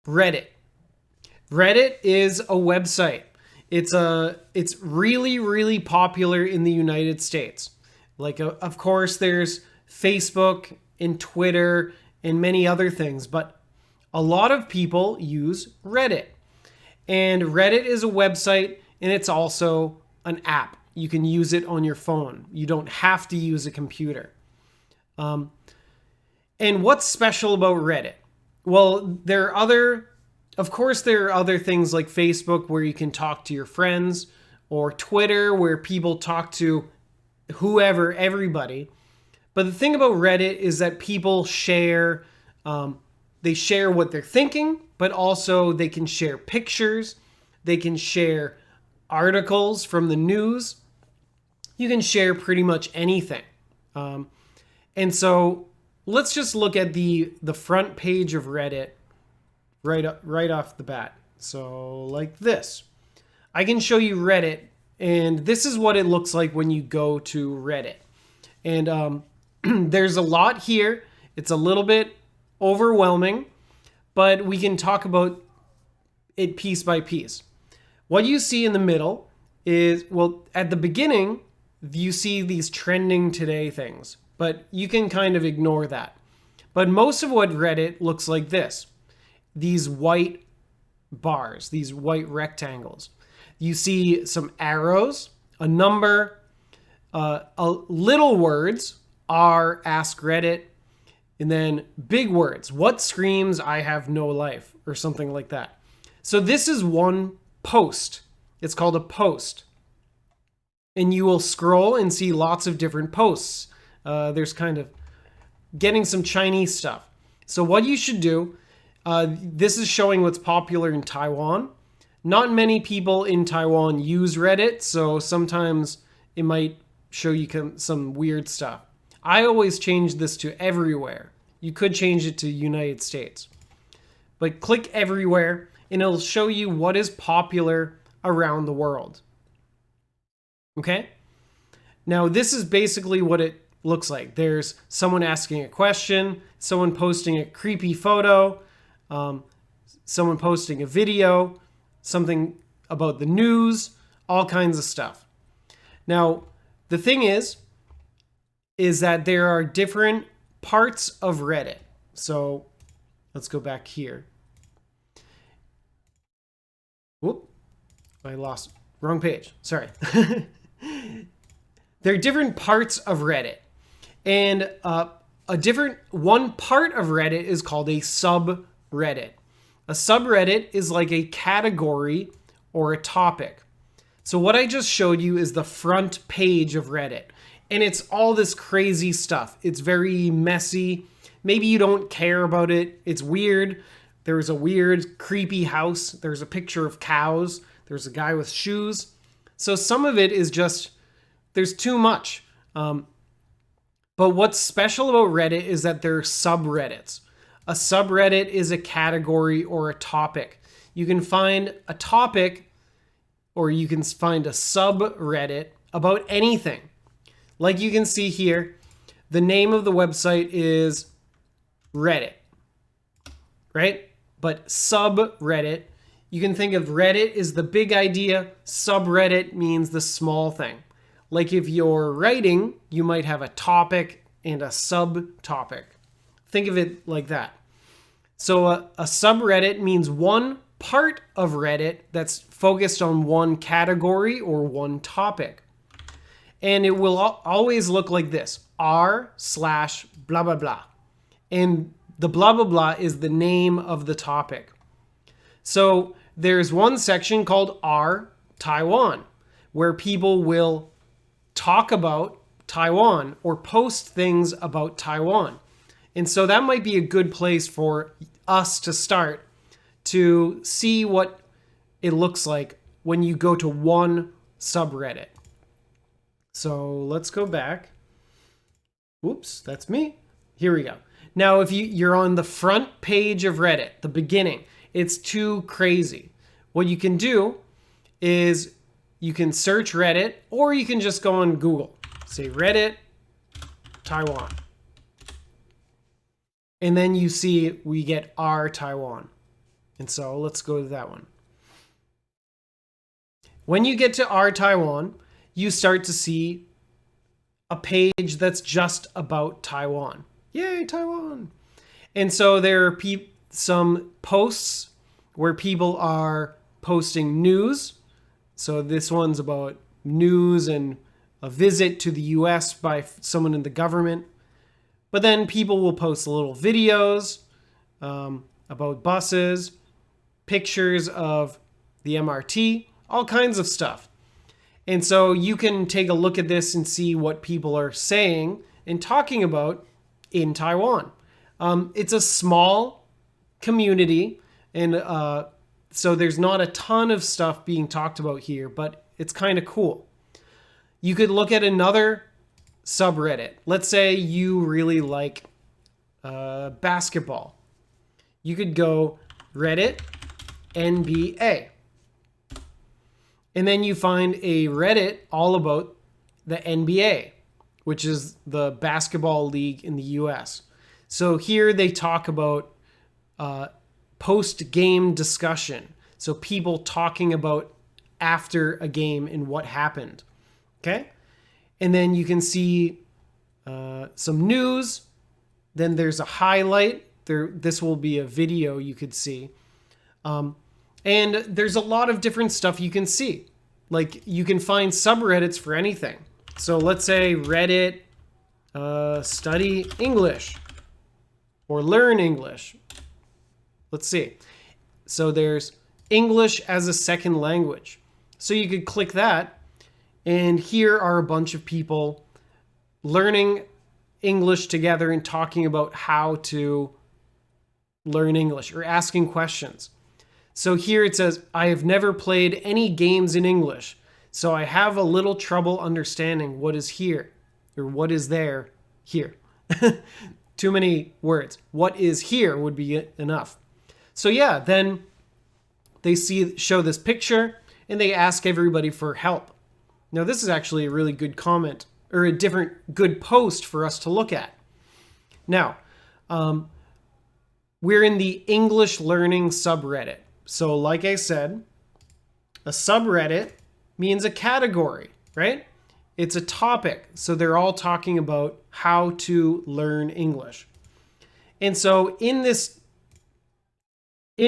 Reddit. Reddit is a website. It's really, really popular in the United States. Like, of course, there's Facebook and Twitter and many other things, but a lot of people use Reddit. And Reddit is a website, and it's also an app. You can use it on your phone. You don't have to use a computer. And what's special about Reddit? Well, of course, there are other things like Facebook where you can talk to your friends, or Twitter where people talk to whoever, everybody. But the thing about Reddit is that people share, they share what they're thinking, but also they can share pictures. They can share articles from the news. You can share pretty much anything. And so let's just look at the front page of Reddit right off the bat. So like this. I can show you Reddit, and this is what it looks like when you go to Reddit. And there's a lot here. It's a little bit overwhelming, but we can talk about it piece by piece. What you see in the middle is, well, at the beginning, you see these trending today things, but you can kind of ignore that. But most of what Reddit looks like this. These white bars, these white rectangles. You see some arrows, a number, little words, r, ask Reddit, and then big words, what screams I have no life, or something like that. So this is one post. It's called a post. And you will scroll and see lots of different posts. There's kind of getting some Chinese stuff. So what you should do, this is showing what's popular in Taiwan. Not many people in Taiwan use Reddit, so sometimes it might show you some weird stuff. I always change this to everywhere. You could change it to United States. But click everywhere, and it'll show you what is popular around the world. Okay? Now, this is basically what it looks like. There's someone asking a question, someone posting a creepy photo, someone posting a video, something about the news, all kinds of stuff. Now, the thing is that there are different parts of Reddit. So let's go back here. Whoop, I lost, wrong page, sorry. There are different parts of Reddit. And one part of Reddit is called a subreddit. A subreddit is like a category or a topic. So what I just showed you is the front page of Reddit. And it's all this crazy stuff. It's very messy. Maybe you don't care about it. It's weird. There's a weird, creepy house. There's a picture of cows. There's a guy with shoes. So some of it is just, there's too much. But what's special about Reddit is that there are subreddits. A subreddit is a category or a topic. You can find a topic, or you can find a subreddit about anything. Like you can see here, the name of the website is Reddit, right? But subreddit, you can think of Reddit as the big idea. Subreddit means the small thing. Like if you're writing, you might have a topic and a subtopic. Think of it like that. So a subreddit means one part of Reddit that's focused on one category or one topic. And it will always look like this, r/blah, blah, blah. And the blah, blah, blah is the name of the topic. So there's one section called r Taiwan, where people will talk about Taiwan or post things about Taiwan. And so that might be a good place for us to start to see what it looks like when you go to one subreddit. So let's go back. Whoops, that's me. Here we go. Now, if you're on the front page of Reddit, the beginning, it's too crazy. What you can do is you can search Reddit, or you can just go on Google. Say Reddit, Taiwan. And then you see we get r Taiwan. And so let's go to that one. When you get to Our Taiwan, you start to see a page that's just about Taiwan. Yay, Taiwan! And so there are some posts where people are posting news. So this one's about news and a visit to the US by someone in the government. But then people will post little videos about buses, pictures of the MRT, all kinds of stuff. And so you can take a look at this and see what people are saying and talking about in Taiwan. It's a small community, and so there's not a ton of stuff being talked about here, but it's kind of cool. You could look at another subreddit. Let's say you really like basketball. You could go Reddit NBA. And then you find a Reddit all about the NBA, which is the basketball league in the US. So here they talk about post-game discussion. So people talking about after a game and what happened. Okay? And then you can see some news. Then there's a highlight. This will be a video you could see. And there's a lot of different stuff you can see. Like you can find subreddits for anything. So let's say Reddit study English or learn English. Let's see. So there's English as a second language. So you could click that, and here are a bunch of people learning English together and talking about how to learn English or asking questions. So here it says, I have never played any games in English, so I have a little trouble understanding what is here or what is there here. Too many words. What is here would be enough. So yeah, then they show this picture and they ask everybody for help. Now this is actually a really good comment or a different good post for us to look at. Now, we're in the English learning subreddit. So like I said, a subreddit means a category, right? It's a topic. So they're all talking about how to learn English. And so in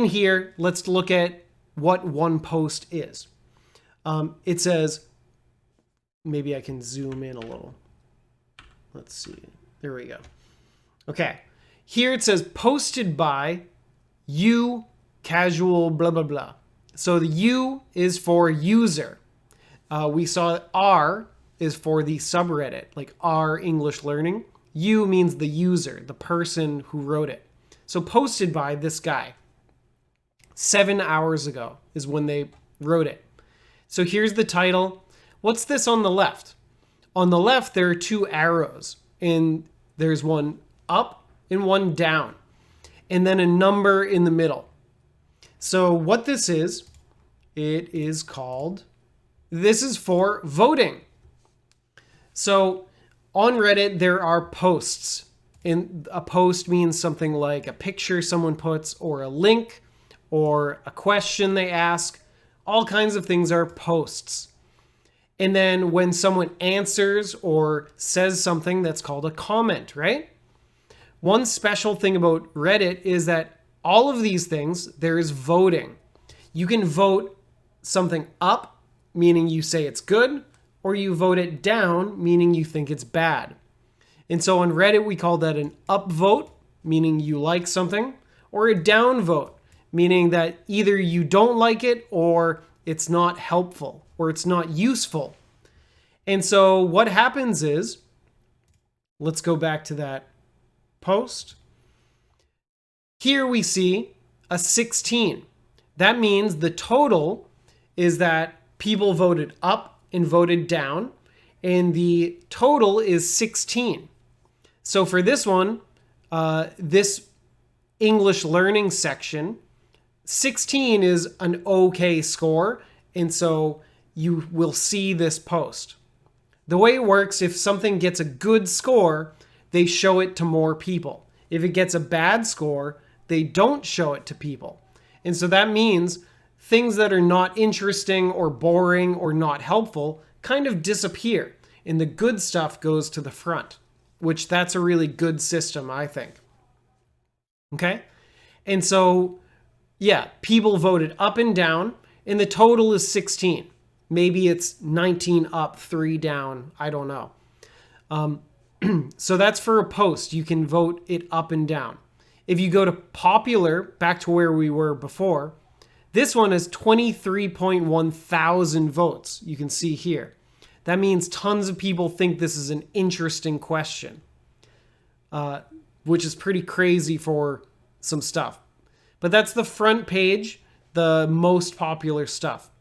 here, let's look at what one post is. It says, maybe I can zoom in a little. Let's see. There we go. Okay. Here it says posted by you casual blah, blah, blah. So the U is for user. We saw R is for the subreddit, like R English learning. U means the user, the person who wrote it. So posted by this guy. 7 hours ago is when they wrote it. So here's the title. What's this on the left? On the left, there are two arrows, and there's one up and one down, and then a number in the middle. So what this is, it is called, this is for voting. So on Reddit, there are posts. And a post means something like a picture someone puts or a link or a question they ask. All kinds of things are posts. And then when someone answers or says something, that's called a comment, right? One special thing about Reddit is that all of these things, there is voting. You can vote something up, meaning you say it's good, or you vote it down, meaning you think it's bad. And so on Reddit, we call that an up vote, meaning you like something, or a down vote, meaning that either you don't like it or it's not helpful or it's not useful. And so what happens is, let's go back to that post. Here we see a 16. That means the total is that people voted up and voted down, and the total is 16. So for this one, this English learning section, 16 is an okay score, and so you will see this post. The way it works, if something gets a good score, they show it to more people. If it gets a bad score, they don't show it to people. And so that means things that are not interesting or boring or not helpful kind of disappear. And the good stuff goes to the front, which that's a really good system, I think. Okay? And so, yeah, people voted up and down, and the total is 16. Maybe it's 19 up, 3 down. I don't know. So that's for a post. You can vote it up and down. If you go to popular, back to where we were before, this one has 23.1 thousand votes. You can see here. That means tons of people think this is an interesting question, which is pretty crazy for some stuff. But that's the front page, the most popular stuff.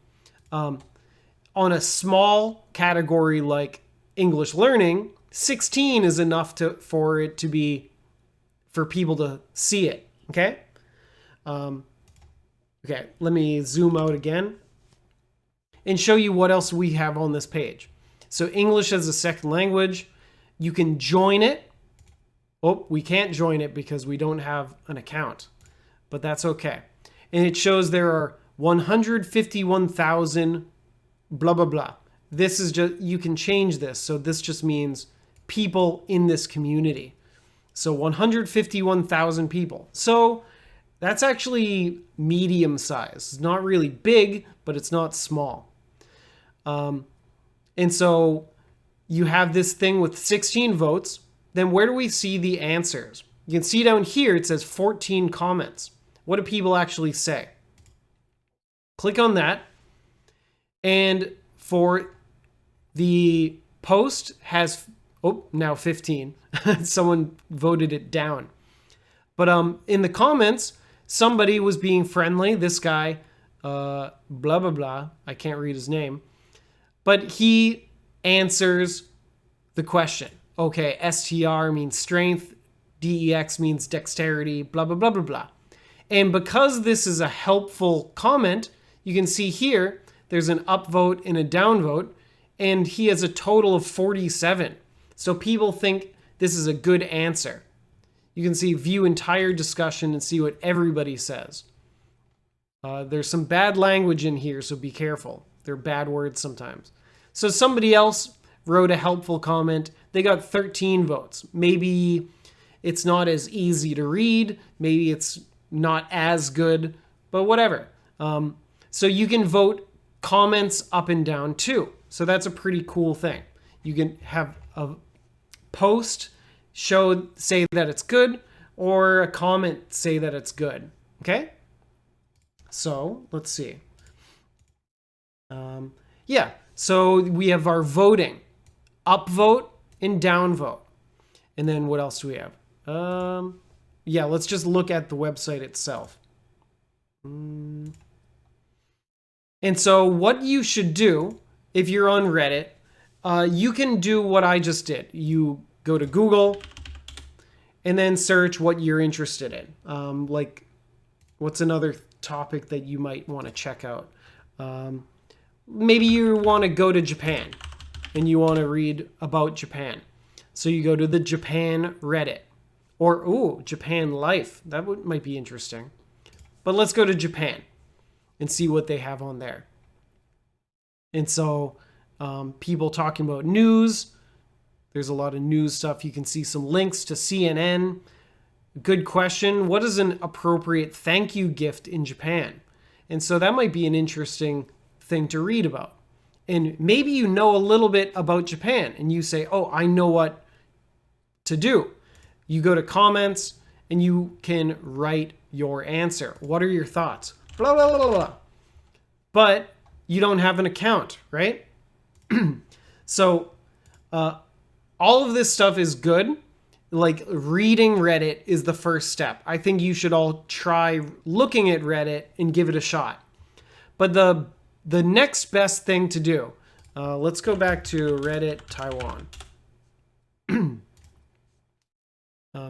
On a small category like English learning, 16 is enough for people to see it. Okay? Okay, let me zoom out again and show you what else we have on this page. So English as a second language, you can join it. Oh, we can't join it because we don't have an account, but that's okay. And it shows there are 151,000 blah, blah, blah. This is just, you can change this. So this just means people in this community. So 151,000 people. So that's actually medium size. It's not really big, but it's not small. And so you have this thing with 16 votes. Then where do we see the answers? You can see down here, it says 14 comments. What do people actually say? Click on that. And for the post has, now 15. Someone voted it down. But in the comments, somebody was being friendly. This guy, blah, blah, blah. I can't read his name. But he answers the question. Okay, STR means strength. DEX means dexterity, blah, blah, blah, blah, blah. And because this is a helpful comment, you can see here, there's an upvote and a downvote. And he has a total of 47. So people think this is a good answer. You can see view entire discussion and see what everybody says. There's some bad language in here, so be careful. They're bad words sometimes. So somebody else wrote a helpful comment. They got 13 votes. Maybe it's not as easy to read. Maybe it's not as good, but whatever. So you can vote comments up and down too. So that's a pretty cool thing. You can have a post say that it's good, or a comment say that it's good. Okay? So let's see. Yeah, so we have our voting. Upvote and downvote. And then what else do we have? Yeah, let's just look at the website itself. And so what you should do if you're on Reddit, you can do what I just did. You go to Google and then search what you're interested in. Like, what's another topic that you might want to check out? Maybe you want to go to Japan and you want to read about Japan. So you go to the Japan Reddit. Or, Japan Life. That might be interesting. But let's go to Japan and see what they have on there. And so people talking about news. There's a lot of news stuff. You can see some links to CNN. Good question. What is an appropriate thank you gift in Japan? And so that might be an interesting thing to read about. And maybe you know a little bit about Japan and you say, oh, I know what to do. You go to comments and you can write your answer. What are your thoughts? Blah, blah, blah, blah. But you don't have an account, right? So all of this stuff is good. Like, reading Reddit is the first step. I think you should all try looking at Reddit and give it a shot. But the next best thing to do, let's go back to Reddit Taiwan.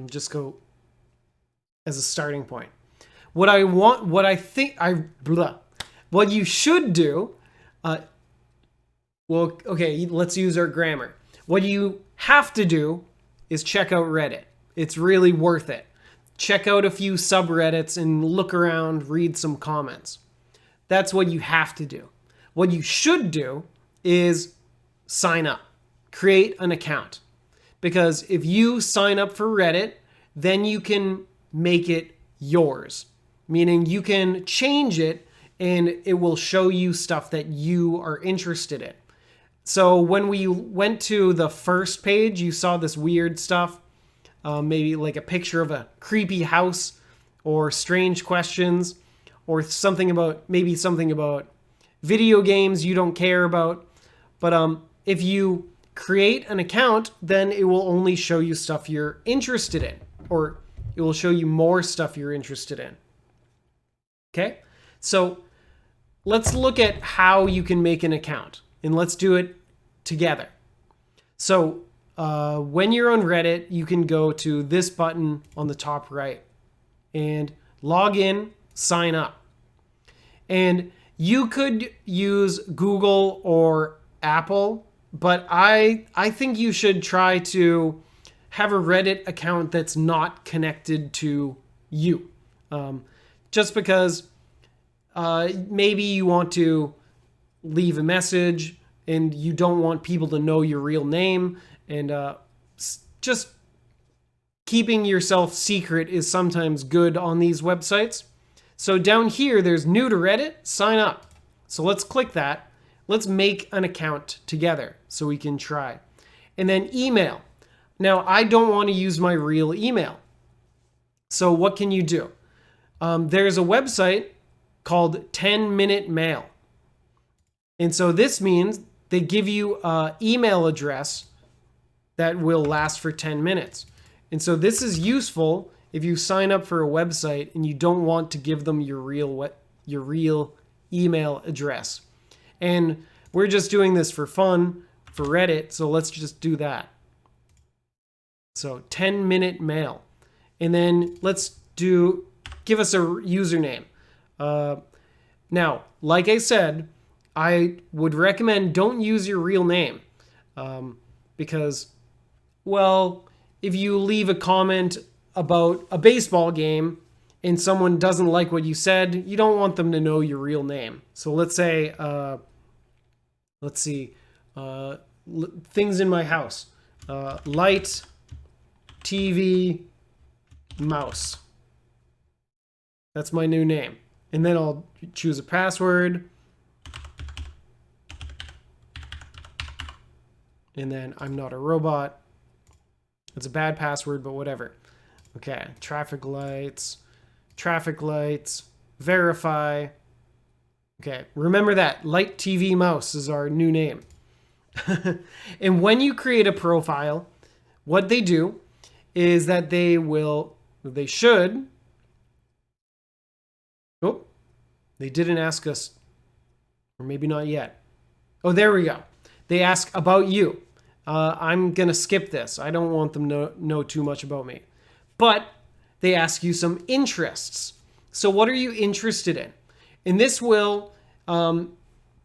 Just go as a starting point. What you should do, let's use our grammar. What you have to do is check out Reddit. It's really worth it. check out a few subreddits and look around, read some comments. That's what you have to do. What you should do is sign up, create an account. Because if you sign up for Reddit, then you can make it yours, meaning you can change it and it will show you stuff that you are interested in. So when we went to the first page, you saw this weird stuff, maybe like a picture of a creepy house or strange questions or something about video games you don't care about. But if you create an account, then it will only show you stuff you're interested in, or it will show you more stuff you're interested in. Okay, so let's look at how you can make an account, and let's do it together. So when you're on Reddit, you can go to this button on the top right and log in, sign up. And you could use Google or Apple, but I think you should try to have a Reddit account that's not connected to you. Just because maybe you want to leave a message and you don't want people to know your real name, and just keeping yourself secret is sometimes good on these websites. So down here, there's new to Reddit, sign up. So let's click that. Let's make an account together so we can try. And then email. Now, I don't want to use my real email. So what can you do? There's a website called 10-Minute Mail. And so this means they give you an email address that will last for 10 minutes. And so this is useful if you sign up for a website and you don't want to give them your real email address. And we're just doing this for fun for Reddit, so let's just do that. So 10-minute mail. And then give us a username. Now, like I said, I would recommend don't use your real name. Because, well, if you leave a comment about a baseball game and someone doesn't like what you said, you don't want them to know your real name. So let's say, things in my house. Light, TV, mouse. That's my new name. And then I'll choose a password. And then I'm not a robot. It's a bad password, but whatever. Okay, traffic lights, verify. Okay, remember that. Light TV mouse is our new name. And when you create a profile, what they do is that they should. Oh, they didn't ask us, or maybe not yet. Oh, there we go. They ask about you. I'm going to skip this. I don't want them to know too much about me. But they ask you some interests. So what are you interested in? And this will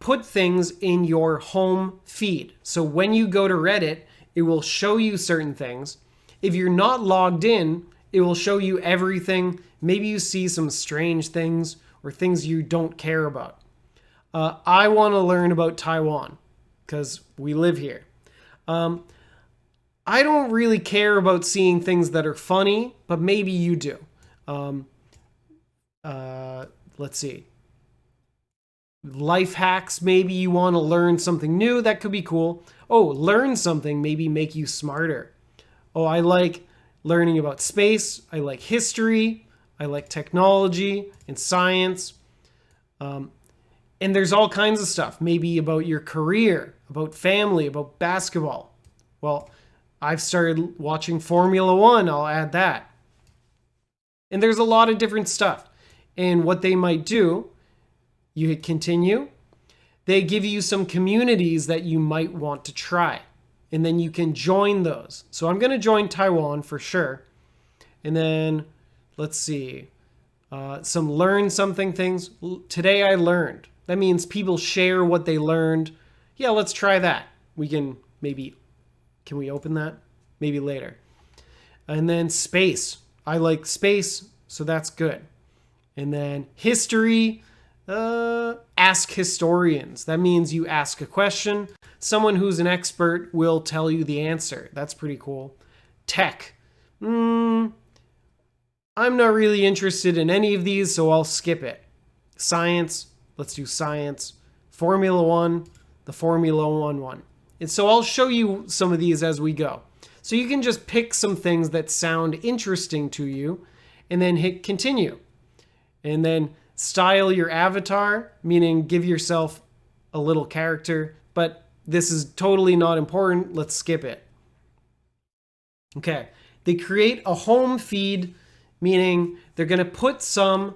put things in your home feed. So when you go to Reddit, it will show you certain things. If you're not logged in, it will show you everything. Maybe you see some strange things or things you don't care about. I want to learn about Taiwan because we live here. I don't really care about seeing things that are funny, but maybe you do. Let's see. Life hacks, maybe you want to learn something new. That could be cool. Oh, learn something, maybe make you smarter. Oh, I like learning about space. I like history. I like technology and science. And there's all kinds of stuff, maybe about your career, about family, about basketball. Well, I've started watching Formula One. I'll add that. And there's a lot of different stuff. And what they might do, you hit continue. They give you some communities that you might want to try. And then you can join those. So I'm going to join Taiwan for sure. And then let's see. Some learn something things. Today I learned. That means people share what they learned. Yeah, let's try that. Can we open that? Maybe later. And then space. I like space, so that's good. And then history, ask historians. That means you ask a question. Someone who's an expert will tell you the answer. That's pretty cool. Tech. I'm not really interested in any of these, so I'll skip it. Science. Let's do science. Formula One. The Formula one. And so I'll show you some of these as we go. So you can just pick some things that sound interesting to you and then hit continue. And then style your avatar, meaning give yourself a little character, but this is totally not important. Let's skip it. Okay. They create a home feed, meaning they're going to put some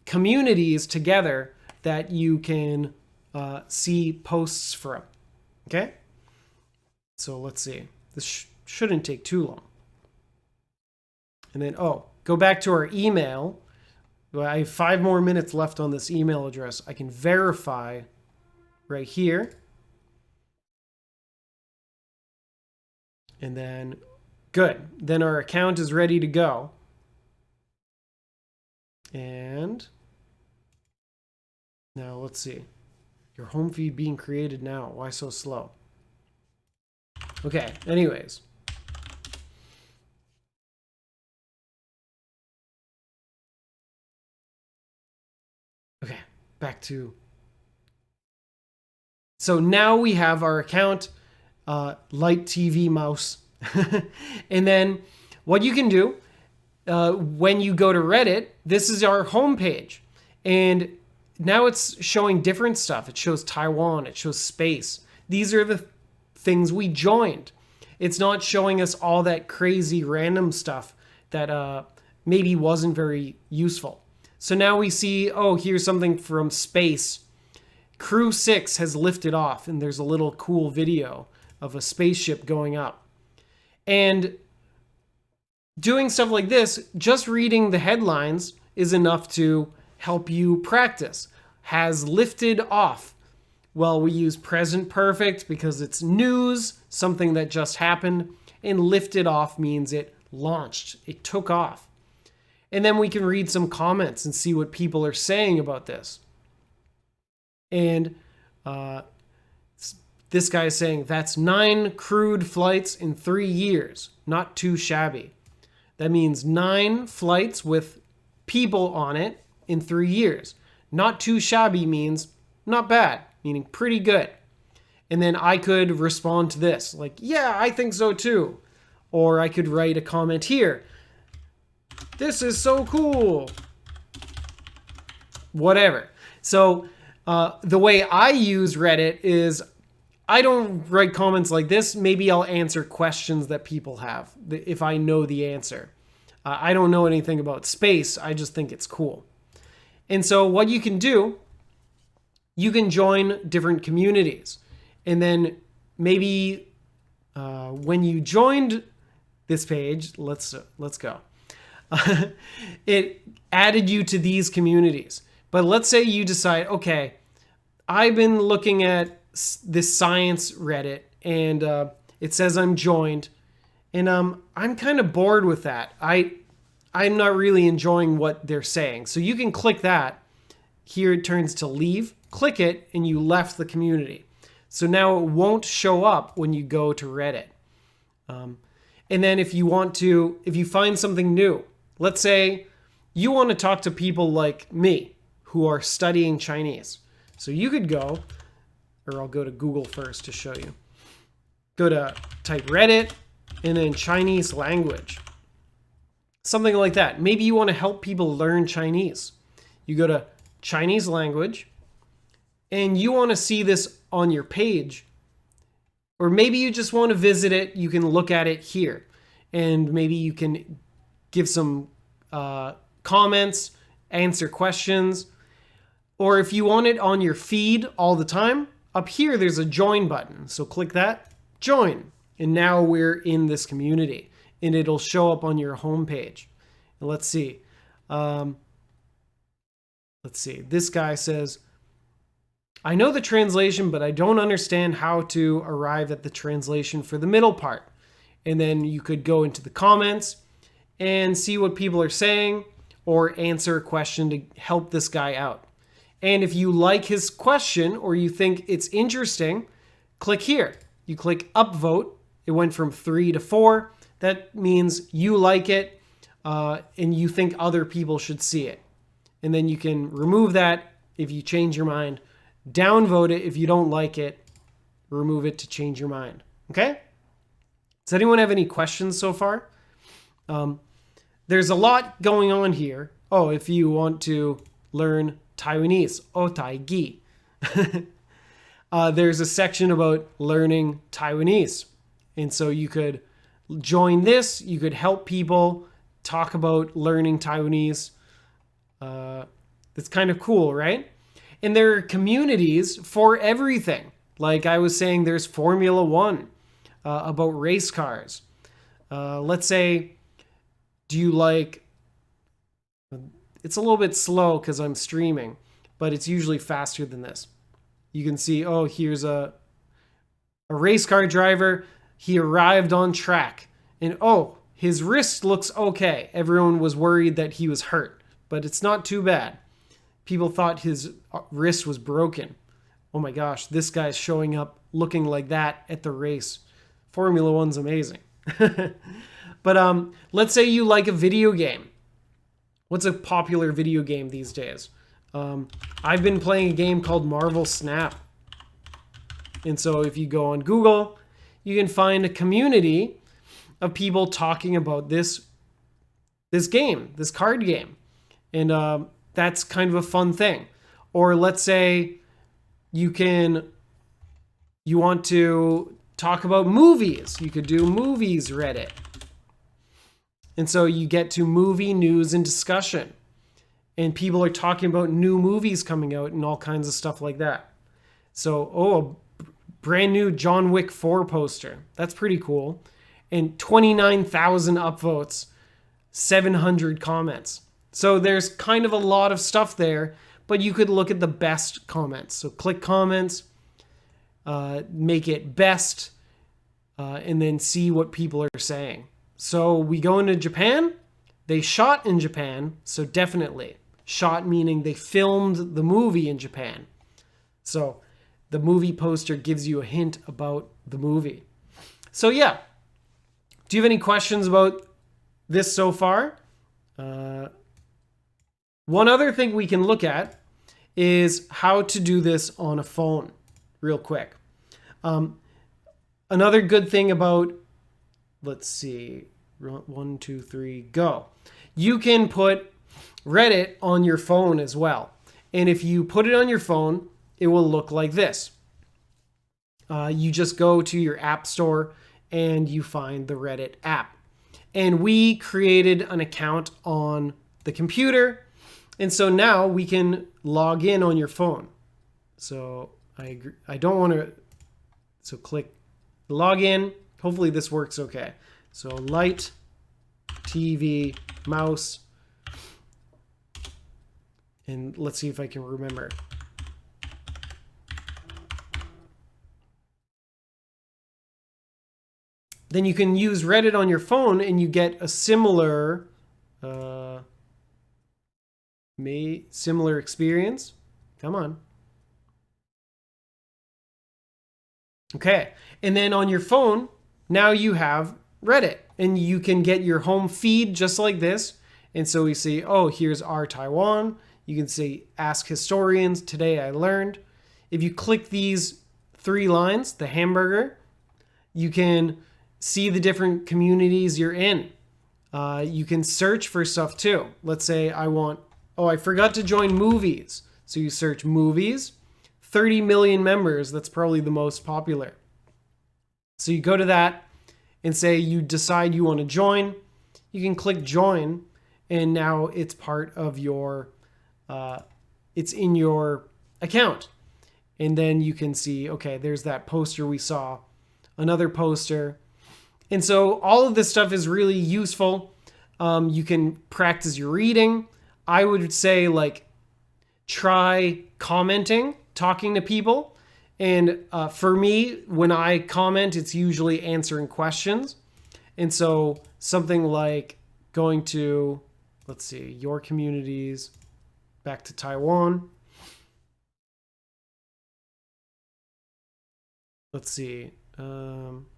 communities together that you can see posts from. Okay. So let's see. This shouldn't take too long. And then, go back to our email. I have 5 more minutes left on this email address. I can verify right here. And then, good. Then our account is ready to go. And now let's see. Your home feed being created now. Why so slow? Okay, anyways. Okay, back to... So now we have our account, Light TV Mouse. And then what you can do, when you go to Reddit, this is our homepage. And now it's showing different stuff. It shows Taiwan, it shows space. These are the things we joined. It's not showing us all that crazy random stuff that maybe wasn't very useful. So now we see, here's something from space. Crew 6 has lifted off, and there's a little cool video of a spaceship going up. And doing stuff like this, just reading the headlines is enough to help you practice. Has lifted off. Well, we use present perfect because it's news, something that just happened, and lifted off means it launched, it took off. And then we can read some comments and see what people are saying about this. And this guy is saying, that's 9 crewed flights in 3 years. Not too shabby. That means 9 flights with people on it in 3 years. Not too shabby means not bad, meaning pretty good. And then I could respond to this, like, yeah, I think so too. Or I could write a comment here. This is so cool. Whatever. So the way I use Reddit is I don't write comments like this. Maybe I'll answer questions that people have if I know the answer. I don't know anything about space. I just think it's cool. And so what you can do, you can join different communities. And then maybe when you joined this page, let's go. It added you to these communities. But let's say you decide, okay, I've been looking at this science Reddit and it says I'm joined and I'm kind of bored with that. I'm not really enjoying what they're saying. So you can click that. Here it turns to leave. Click it and you left the community. So now it won't show up when you go to Reddit. And then if you find something new, let's say you want to talk to people like me who are studying Chinese. So you could go, or I'll go to Google first to show you. Go to type Reddit and then Chinese language. Something like that. Maybe you want to help people learn Chinese. You go to Chinese language and you want to see this on your page. Or maybe you just want to visit it. You can look at it here. And maybe you can give some comments, answer questions. Or if you want it on your feed all the time, up here there's a join button. So click that, join. And now we're in this community. And it'll show up on your homepage. And let's see. This guy says, I know the translation, but I don't understand how to arrive at the translation for the middle part. And then you could go into the comments and see what people are saying or answer a question to help this guy out. And if you like his question or you think it's interesting, click here. You click upvote. It went from 3 to 4. That means you like it and you think other people should see it. And then you can remove that if you change your mind. Downvote it if you don't like it. Remove it to change your mind. Okay? Does anyone have any questions so far? There's a lot going on here. Oh, if you want to learn Taiwanese, Otaigi. There's a section about learning Taiwanese. And so you could join this. You could help people talk about learning Taiwanese. It's kind of cool, right? And there are communities for everything. Like I was saying, there's Formula One about race cars. Let's say, do you like... It's a little bit slow because I'm streaming, but it's usually faster than this. You can see, oh, here's a race car driver. He arrived on track and oh, his wrist looks okay. Everyone was worried that he was hurt, but it's not too bad. People thought his wrist was broken. Oh my gosh, this guy's showing up looking like that at the race. Formula One's amazing. But let's say you like a video game. What's a popular video game these days? I've been playing a game called Marvel Snap. And so if you go on Google, you can find a community of people talking about this game, this card game. And that's kind of a fun thing. Or let's say you want to talk about movies. You could do movies Reddit. And so you get to movie news and discussion. And people are talking about new movies coming out and all kinds of stuff like that. So, oh, a brand new John Wick 4 poster. That's pretty cool. And 29,000 upvotes, 700 comments. So there's kind of a lot of stuff there, but you could look at the best comments. So click comments, make it best, and then see what people are saying. So we go into Japan. They shot in Japan, so definitely. Shot meaning they filmed the movie in Japan. So the movie poster gives you a hint about the movie. So yeah. Do you have any questions about this so far? One other thing we can look at is how to do this on a phone real quick. Another good thing about, let's see, 1, 2, 3, go. You can put Reddit on your phone as well. And if you put it on your phone, it will look like this. You just go to your app store and you find the Reddit app. And we created an account on the computer. And so now we can log in on your phone. So I agree. I don't want to. So click log in. Hopefully this works okay. So light, TV, mouse. And let's see if I can remember. Then you can use Reddit on your phone and you get a similar experience. Come on. Okay. And then on your phone, now you have Reddit and you can get your home feed just like this. And so we see, oh, here's our Taiwan. You can say, ask historians. Today I learned. If you click these 3 lines, the hamburger, you can see the different communities you're in. You can search for stuff too. Let's say I forgot to join movies. So you search movies, 30 million members. That's probably the most popular. So you go to that and say you decide you want to join. You can click join and now it's part of your, it's in your account. And then you can see, okay, there's that poster we saw, another poster. And so all of this stuff is really useful. You can practice your reading. I would say try commenting, talking to people. And for me, when I comment, it's usually answering questions. And so something like going to, let's see, your communities, back to Taiwan. Let's see. Well,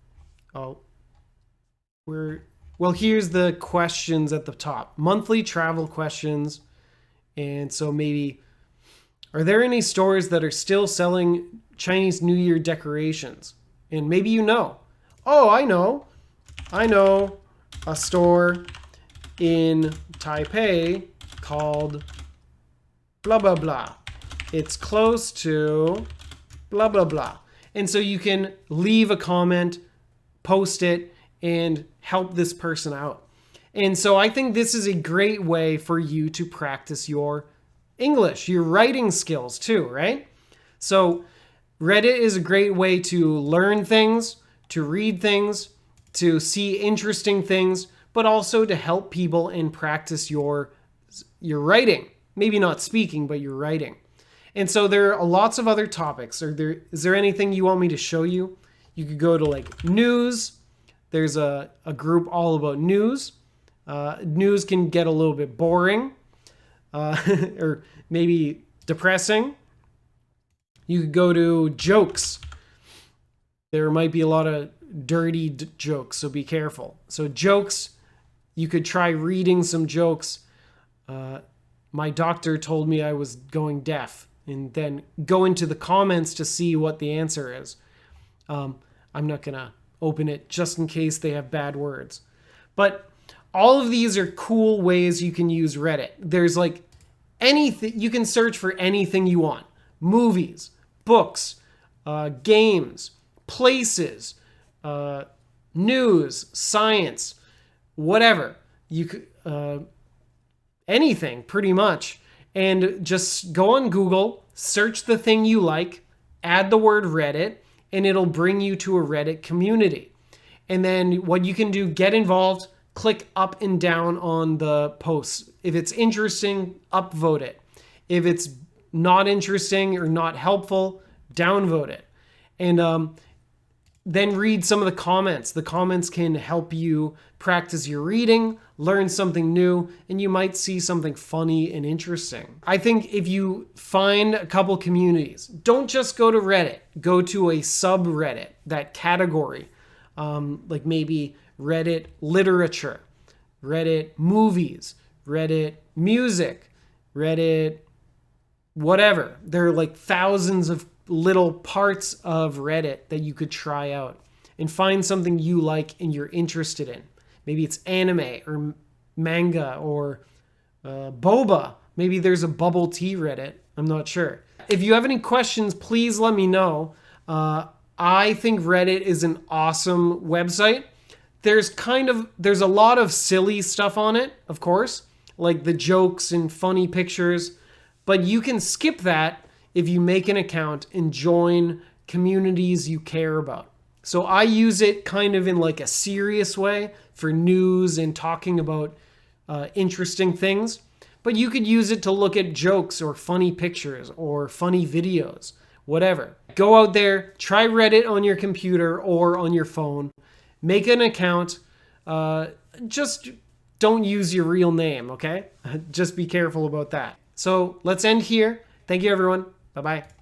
here's the questions at the top. Monthly travel questions. And so maybe, are there any stores that are still selling Chinese New Year decorations? And maybe you know. Oh, I know a store in Taipei called blah, blah, blah. It's close to blah, blah, blah. And so you can leave a comment, post it, and help this person out. And so I think this is a great way for you to practice your English, your writing skills too, right? So Reddit is a great way to learn things, to read things, to see interesting things, but also to help people and practice your writing. Maybe not speaking, but your writing. And so there are lots of other topics. Is there anything you want me to show you? You could go to like news. There's a group all about news. News can get a little bit boring or maybe depressing. You could go to jokes. There might be a lot of dirty jokes, so be careful. So jokes, you could try reading some jokes. My doctor told me I was going deaf, and then go into the comments to see what the answer is. I'm not going to open it just in case they have bad words. But all of these are cool ways you can use Reddit. There's like anything, you can search for anything you want. Movies, books, games, places, news, science, whatever. You could, anything pretty much. And just go on Google, search the thing you like, add the word Reddit, and it'll bring you to a Reddit community. And then what you can do, get involved, click up and down on the posts. If it's interesting, upvote it. If it's not interesting or not helpful, downvote it. And then read some of the comments. The comments can help you practice your reading, learn something new, and you might see something funny and interesting. I think if you find a couple communities, don't just go to Reddit, go to a subreddit, that category, like maybe Reddit literature, Reddit movies, Reddit music, Reddit whatever. There are like thousands of little parts of Reddit that you could try out and find something you like and you're interested in. Maybe it's anime or manga or boba. Maybe there's a bubble tea Reddit. I'm not sure. If you have any questions, please let me know. I think Reddit is an awesome website. There's a lot of silly stuff on it, of course, like the jokes and funny pictures, but you can skip that if you make an account and join communities you care about. So I use it kind of in like a serious way for news and talking about interesting things. But you could use it to look at jokes or funny pictures or funny videos, whatever. Go out there, try Reddit on your computer or on your phone. Make an account. Just don't use your real name, okay? Just be careful about that. So let's end here. Thank you, everyone. Bye-bye.